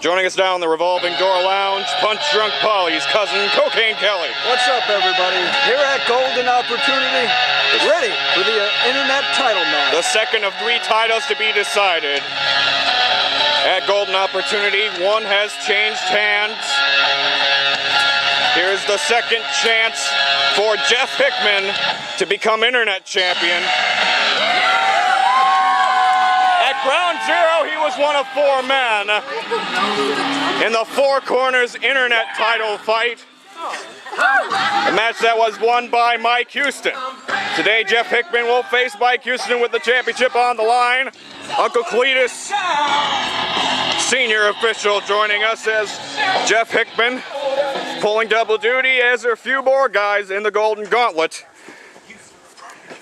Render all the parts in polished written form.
Joining us now in the revolving door lounge, Punch Drunk Polly's cousin, Cocaine Kelly. What's up, everybody? Here at Golden Opportunity, ready for the internet title match. The second of 3 titles to be decided. At Golden Opportunity, one has changed hands. Here's the second chance for Jeff Hickman to become internet champion. At Ground Zero, he was one of 4 men in the Four Corners internet title fight. A match that was won by Mike Houston. Today, Jeff Hickman will face Mike Houston with the championship on the line. Uncle Cletus, senior official, joining us as Jeff Hickman pulling double duty, as are a few more guys in the Golden Gauntlet.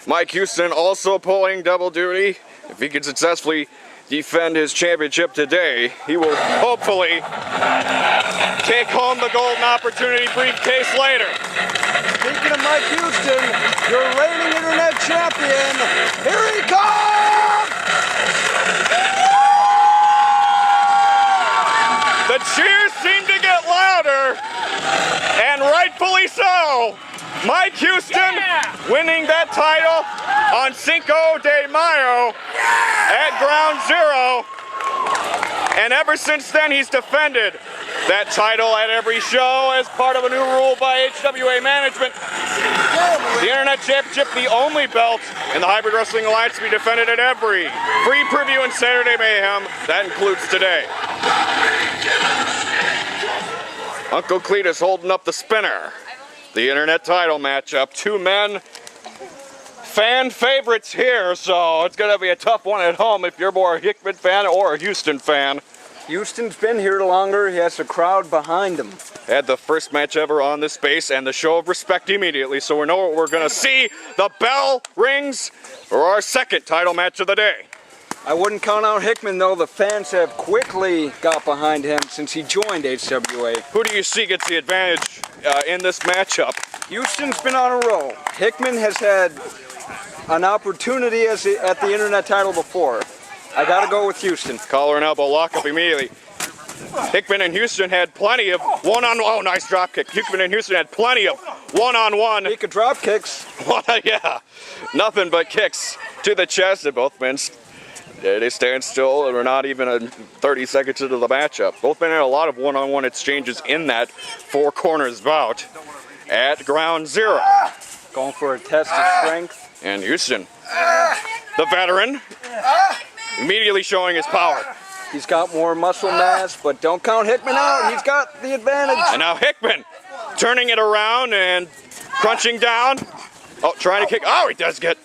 Mike Houston also pulling double duty. If he can successfully defend his championship today, he will hopefully take home the Golden Opportunity briefcase later. Speaking of Mike Houston, your reigning internet champion, here he comes! The cheers seem to get louder, and rightfully so. Mike Houston winning that title on Cinco de Mayo at Ground Zero. And ever since then, he's defended that title at every show as part of a new rule by HWA management. The Internet Championship, the only belt in the Hybrid Wrestling Alliance to be defended at every free preview and Saturday Mayhem. That includes today. Uncle Cletus holding up the spinner. The internet title matchup. 2 men, fan favorites here, so it's going to be a tough one at home if you're more a Hickman fan or a Houston fan. Houston's been here longer. He has a crowd behind him. Had the first match ever on this base and the show of respect immediately, so we know what we're going to see. The bell rings for our second title match of the day. I wouldn't count out Hickman, though. The fans have quickly got behind him since he joined HWA. Who do you see gets the advantage in this matchup? Houston's been on a roll. Hickman has had an opportunity at the internet title before. I gotta go with Houston. Collar and elbow lock up immediately. Hickman and Houston had plenty of one-on-one. Oh, nice drop kick. Hickman and Houston had plenty of one-on-one. He could drop kicks. Yeah, nothing but kicks to the chest, and both men they stand still, and we're not even 30 seconds into the matchup. Both men had a lot of one-on-one exchanges in that Four Corners bout at Ground Zero. Going for a test of strength. And Houston, the veteran, immediately showing his power. He's got more muscle mass, but don't count Hickman out. He's got the advantage. And now Hickman turning it around and crunching down. Oh, trying to kick. Oh, he does get.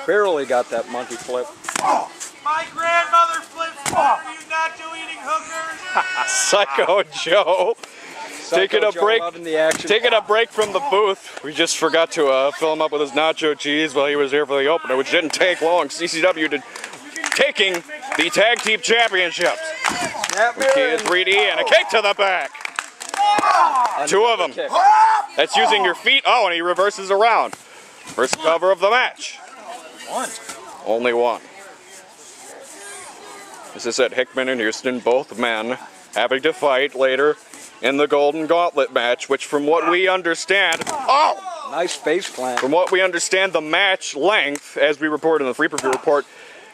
Barely got that monkey flip. My grandmother flips over you nacho eating hookers. Psycho Joe. Taking a break from the booth. We just forgot to fill him up with his nacho cheese while he was here for the opener, which didn't take long. CCW taking the tag team championships. Okay, 3D and a kick to the back. 2 of them. That's using your feet. Oh, and he reverses around. First cover of the match. Only one. This is at Hickman and Houston, both men having to fight later in the Golden Gauntlet match, which from what we understand, nice face plant. From what we understand, the match length, as we reported in the free preview report,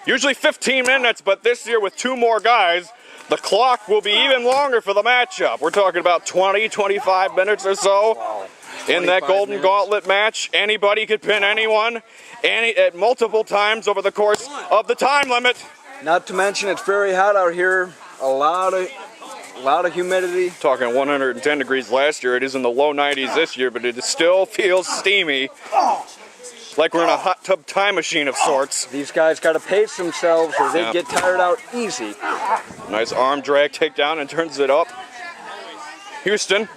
usually 15 minutes, but this year with 2 more guys, the clock will be even longer for the matchup. We're talking about 20, 25 minutes or so in that Golden Gauntlet match. Anybody could pin anyone at multiple times over the course of the time limit. Not to mention it's very hot out here. A lot of humidity. Talking 110 degrees last year. It is in the low 90s this year, but it still feels steamy. Like we're in a hot tub time machine of sorts. These guys got to pace themselves or they get tired out easy. Nice arm drag takedown and turns it up. Houston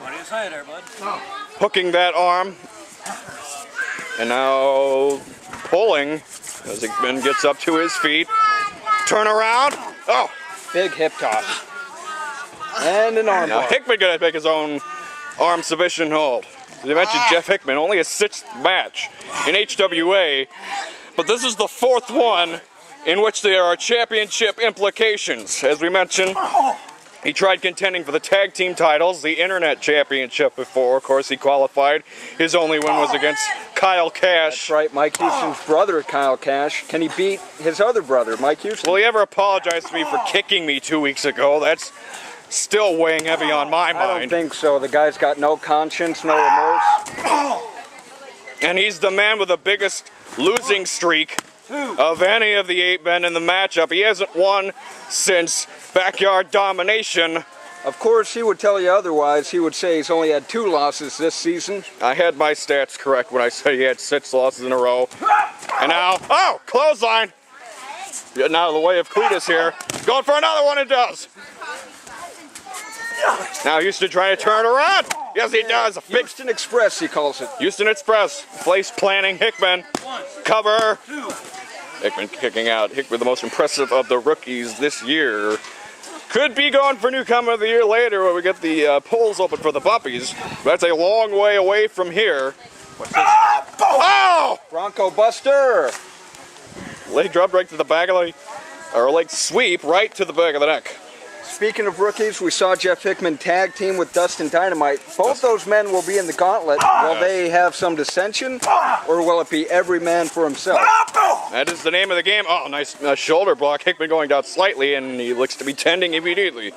hooking that arm. And now pulling as Hickman gets up to his feet. Turn around. Oh. Big hip toss. And an arm Now Hickman gonna make his own arm submission hold. They mentioned Jeff Hickman, only his 6th match in HWA, but this is the 4th one in which there are championship implications. As we mentioned, he tried contending for the tag team titles, the Internet Championship before. Of course, he qualified. His only win was against Kyle Cash. That's right, Mike Houston's brother, Kyle Cash. Can he beat his other brother, Mike Houston? Will he ever apologize to me for kicking me 2 weeks ago? That's still weighing heavy on my mind. I don't think so. The guy's got no conscience, no remorse. And he's the man with the biggest losing streak of any of the 8 men in the matchup. He hasn't won since Backyard Domination. Of course, he would tell you otherwise. He would say he's only had 2 losses this season. I had my stats correct when I said he had 6 losses in a row. And now, oh, clothesline. Getting out of the way of Cletus here. Going for another one, it does. Now Houston trying to turn around. Yes, he does. Houston Express, he calls it. Houston Express. Place planning. Hickman. Cover. Hickman kicking out. Hickman, the most impressive of the rookies this year. Could be going for Newcomer of the Year later when we get the polls open for the Buppies. That's a long way away from here. What's this? Oh! Bronco Buster. Leg drop right to the back of the, or leg sweep right to the back of the neck. Speaking of rookies, we saw Jeff Hickman tag team with Dustin Dynamite. Both those men will be in the gauntlet. Will they have some dissension, or will it be every man for himself? That is the name of the game. Oh, nice shoulder block. Hickman going down slightly, and he looks to be tending immediately.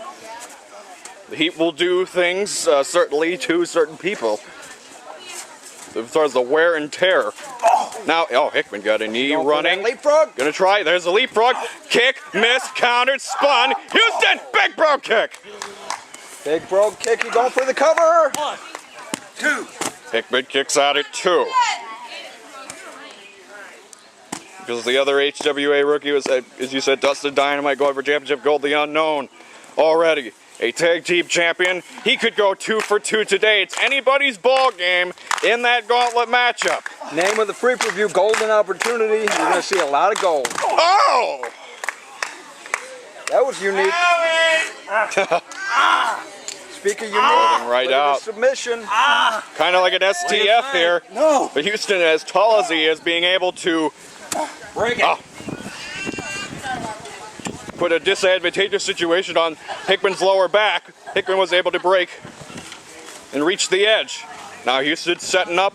The heat will do things, certainly, to certain people. As far as the wear and tear. Now, oh, Hickman got a knee running. Leapfrog. Gonna try. There's a leapfrog. Kick, missed, countered, spun. Houston, big bro kick. Big bro kick. You going for the cover? 1, 2. Hickman kicks out at 2. Because the other HWA rookie was, as you said, Dustin Dynamite going for championship gold, the unknown. Already a tag team champion. He could go 2 for 2 today. It's anybody's ball game in that gauntlet matchup. Name of the free preview, Golden Opportunity. You're going to see a lot of gold. Oh! That was unique. Speaking of unique, right look at out. the submission. Kind of like an STF here. No. But Houston, as tall as he is, being able to Break it. put a disadvantageous situation on Hickman's lower back. Hickman was able to break and reach the edge. Now Houston's setting up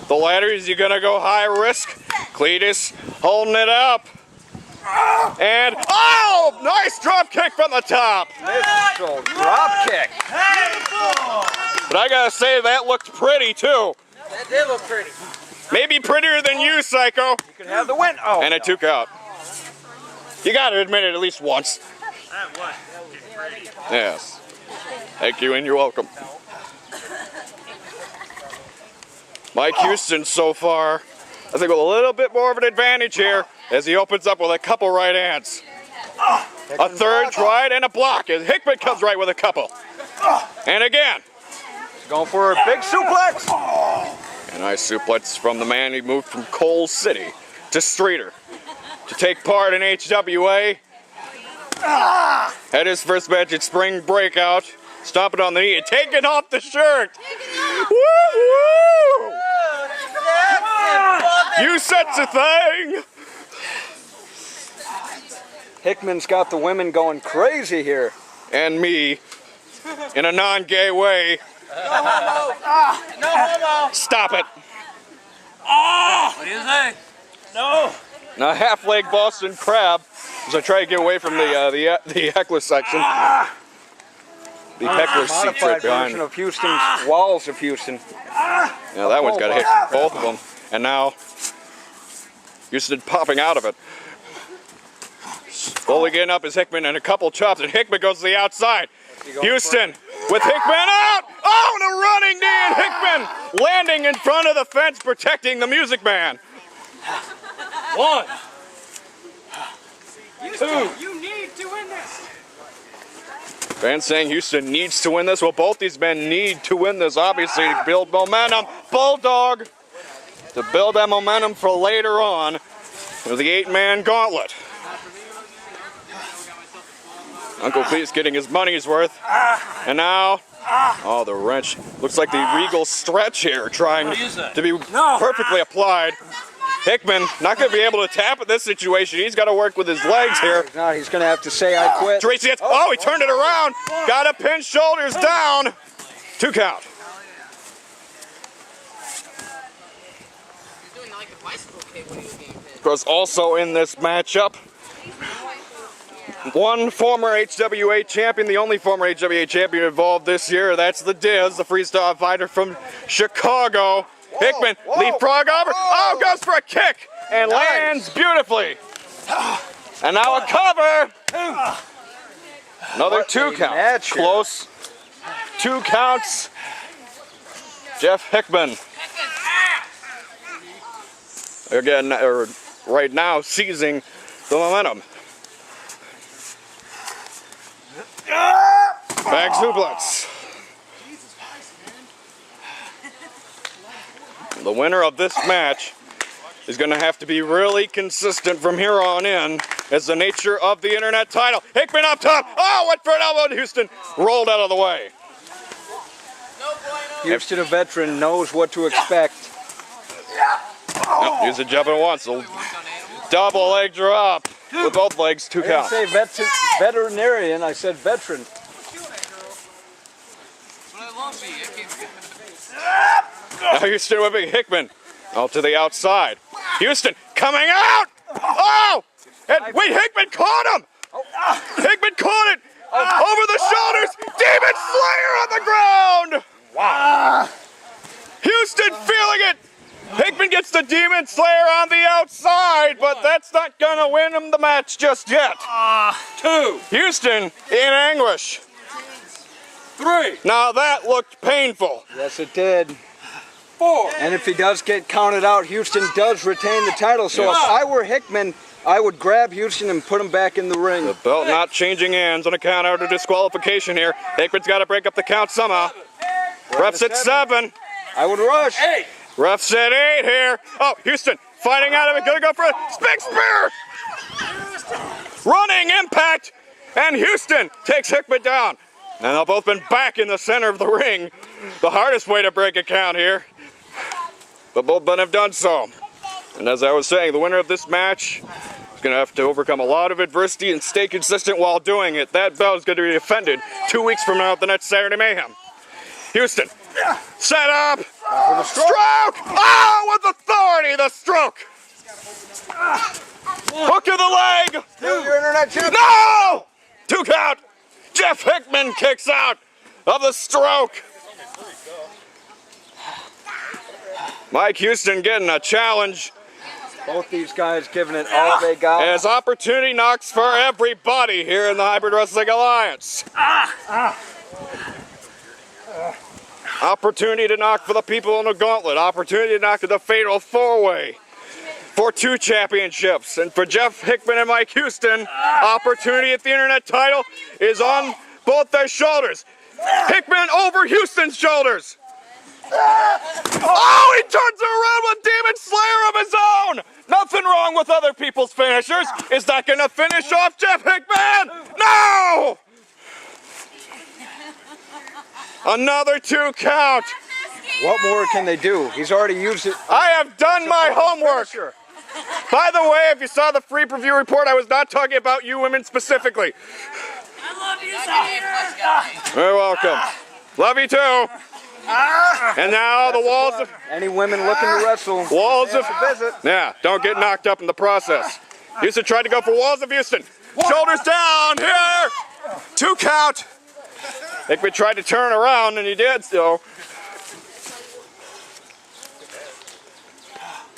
the ladder. Is he gonna go high risk? Cletus holding it up. And, oh, nice drop kick from the top. Missile drop kick. But I gotta say, that looked pretty too. That did look pretty. Maybe prettier than you, Psycho. You can have the win. Oh, And it took out. You gotta admit it at least once. That was pretty. Yes. Thank you, and you're welcome. Mike Houston so far, I think with a little bit more of an advantage here as he opens up with a couple right hands. A third tried and a block as Hickman comes right with a couple. And again. Going for a big suplex. A nice suplex from the man who moved from Coal City to Streeter to take part in HWA. Had his first match at Spring Breakout, stomping on the knee and taking off the shirt. Woo-woo! You said the thing. Hickman's got the women going crazy here. And me, in a non-gay way. No homo. Stop it. What do you say? No. Now half-leg Boston Crab, as I try to get away from the heckler section. The heckler seats Modified right behind version me. of Houston's Walls of Houston. Now that one's got to hit both of them. And now Houston popping out of it. Slowly getting up is Hickman and a couple chops, and Hickman goes to the outside. Houston with Hickman out. Oh, and a running knee, and Hickman landing in front of the fence, protecting the Music Man. 1, 2. You need to win this. Fans saying Houston needs to win this. Well, both these men need to win this, obviously, to build momentum. Bulldog to build that momentum for later on with the 8-man gauntlet. Uncle Pete's getting his money's worth. And now, oh, the wrench. Looks like the Regal stretch here, trying to be perfectly applied. Hickman not going to be able to tap at this situation. He's got to work with his legs here. No, he's going to have to say, I quit. Tracy, he turned it around. Got to pin shoulders down. 2 count. Of course, also in this matchup, one former HWA champion, the only former HWA champion involved this year. That's the Diz, the freestyle fighter from Chicago. Hickman, leapfrog over. Oh, goes for a kick and lands beautifully. And now a cover. Another 2 count. Close. 2 counts. Jeff Hickman. Again, right now, seizing the momentum. Back suplex. The winner of this match is going to have to be really consistent from here on in, as the nature of the internet title. Hickman up top. Oh, went for an elbow, and Houston rolled out of the way. Houston, a veteran, knows what to expect. Use a jump at once. Double leg drop with both legs. 2 counts. I didn't say veterinarian, I said veteran. Now Houston whipping Hickman out to the outside. Houston coming out. Oh! And wait, Hickman caught him. Hickman caught it over the shoulders. Demon Slayer on the ground. Wow. Houston feeling it. Hickman gets the Demon Slayer on the outside, but that's not gonna win him the match just yet. 2. Houston in anguish. 3. Now that looked painful. Yes, it did. 4. And if he does get counted out, Houston does retain the title. So if I were Hickman, I would grab Houston and put him back in the ring. The belt not changing hands on a count out of disqualification here. Hickman's got to break up the count somehow. Ref's at 7. I would rush. 8. Ref's at 8 here. Oh, Houston fighting out of it. Gonna go for a big spear. Running impact. And Houston takes Hickman down. And they've both been back in the center of the ring. The hardest way to break a count here. But both men have done so. And as I was saying, the winner of this match is going to have to overcome a lot of adversity and stay consistent while doing it. That belt is going to be defended 2 weeks from now at the next Saturday Mayhem. Houston, set up, stroke! Oh, with authority, the stroke! Hook to the leg! Your internet champion. No! 2 count! Jeff Hickman kicks out of the stroke. Mike Houston getting a challenge. Both these guys giving it all they got. As opportunity knocks for everybody here in the Hybrid Wrestling Alliance. Opportunity to knock for the people in the gauntlet. Opportunity to knock to the fatal 4-way for 2 championships. And for Jeff Hickman and Mike Houston, opportunity at the internet title is on both their shoulders. Hickman over Houston's shoulders. Oh, he turns around with Demon Slayer of his own. Nothing wrong with other people's finishers. Is that going to finish off Jeff Hickman? No! Another 2 count. What more can they do? He's already used it. I have done my homework. By the way, if you saw the free preview report, I was not talking about you women specifically. I love you, sir. You're welcome. Love you too. And now the walls of Any women looking to wrestle. walls of visit. yeah, don't get knocked up in the process. Houston tried to go for walls of Houston. Shoulders down here. 2 count. Hickman tried to turn around and he did so.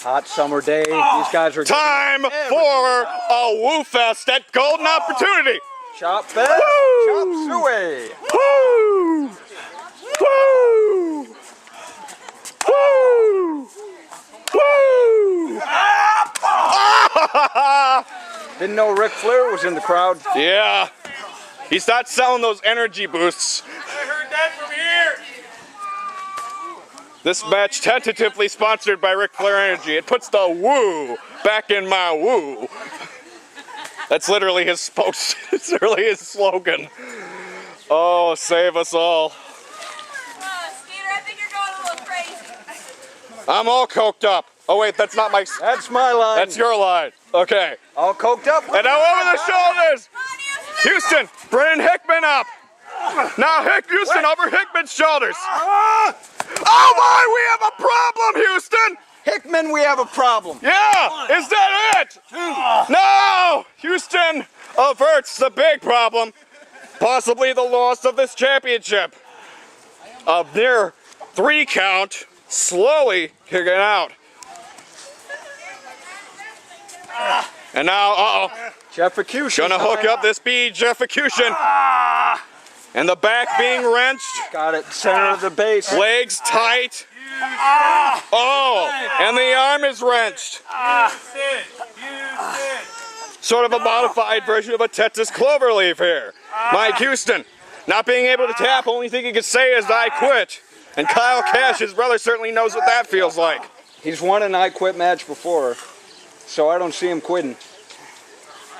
Hot summer day. These guys are Time for a woo fest at Golden Opportunity. chop fest. Woo! Chop suey. Woo! Woo! Woo! Woo! Didn't know Ric Flair was in the crowd. Yeah. He's not selling those energy boosts. I heard that from here. This match tentatively sponsored by Ric Flair Energy. It puts the woo back in my woo. That's literally his post. It's literally his slogan. Oh, save us all. Skater, I think you're going a little crazy. I'm all coked up. Oh wait, that's not my. That's my line. That's your line. Okay. All coked up. And now over the shoulders. Houston, bringing Hickman up. Now Houston over Hickman's shoulders. Oh my, we have a problem, Houston. Hickman, we have a problem. Yeah, is that it? No, Houston averts the big problem, possibly the loss of this championship. A near 3 count, slowly kicking out. And now, Jefficution. gonna hook up this bead, Jefficution. And the back being wrenched. Got it, center of the base. Legs tight. Oh, and the arm is wrenched. Sort of a modified version of a Texas cloverleaf here. Mike Houston, not being able to tap, only thing he can say is I quit. And Kyle Cash, his brother, certainly knows what that feels like. He's won an I quit match before, so I don't see him quitting.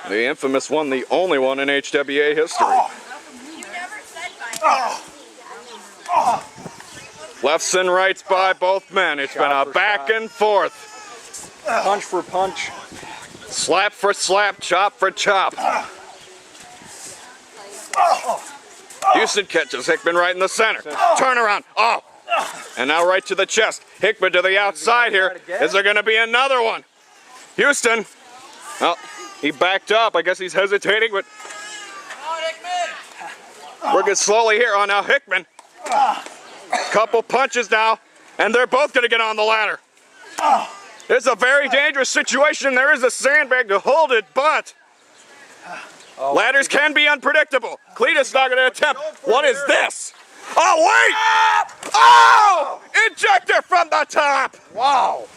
The infamous one, the only one in HWA history. You never said my Lefts and rights by both men. It's been a back and forth. Punch for punch. Slap for slap, chop for chop. Houston catches Hickman right in the center. Turn around. Oh. And now right to the chest. Hickman to the outside here. Is there going to be another one? Houston. Well, he backed up. I guess he's hesitating, but working slowly here. Oh, now Hickman. Couple punches now, and they're both going to get on the ladder. It's a very dangerous situation. There is a sandbag to hold it, but ladders can be unpredictable. Cletus not going to attempt. What is this? Oh, wait! Oh! Injector from the top! Wow.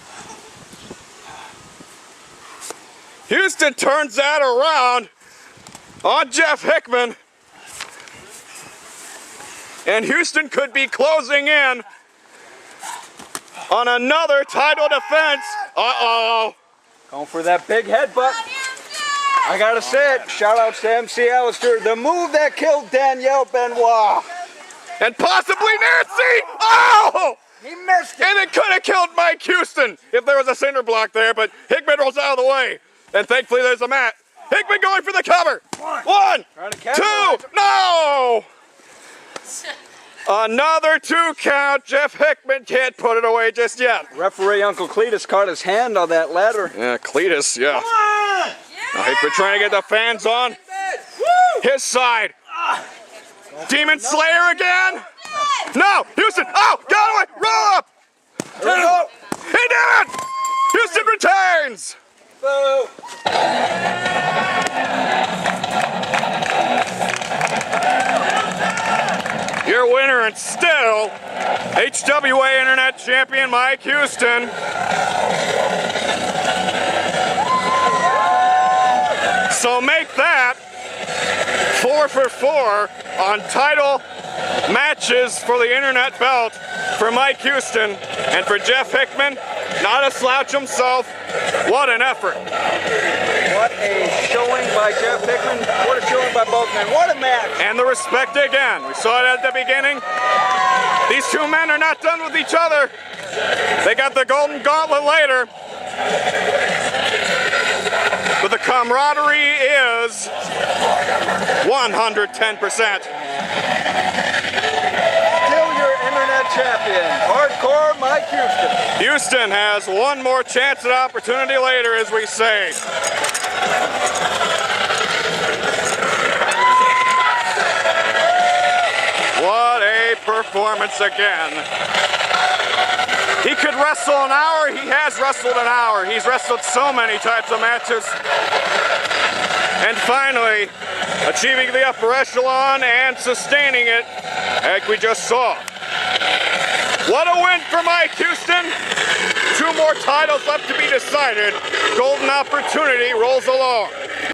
Houston turns that around on Jeff Hickman. And Houston could be closing in on another title defense. Uh-oh. Going for that big headbutt. I gotta say it. Shout outs to MC Alistair. The move that killed Danielle Benoit. And possibly Nancy. Oh! He missed it. And it could have killed Mike Houston if there was a cinder block there, but Hickman rolls out of the way. And thankfully there's a mat. Hickman going for the cover. One, two, no! Another 2 count. Jeff Hickman can't put it away just yet. Referee Uncle Cletus caught his hand on that ladder. Yeah, Cletus, yeah. Now Hickman trying to get the fans on his side. Demon Slayer again. No, Houston. Oh, got away. Roll up. There we go. He did it. Houston retains. Boo. Your winner and still HWA Internet Champion Mike Houston. So make that 4 for 4 on title matches for the Internet belt for Mike Houston, and for Jeff Hickman, not a slouch himself. What an effort. What a showing by Jeff Hickman. What a showing by both men. What a match. And the respect again. We saw it at the beginning. These two men are not done with each other. They got the golden gauntlet later. But the camaraderie is 110%. Still your Internet champion, Hardcore Mike Houston. Houston has one more chance at opportunity later, as we say. What a performance again. He could wrestle an hour. He has wrestled an hour. He's wrestled so many types of matches. And finally, achieving the upper echelon and sustaining it, like we just saw. What a win for Mike Houston. 2 more titles left to be decided. Golden opportunity rolls along.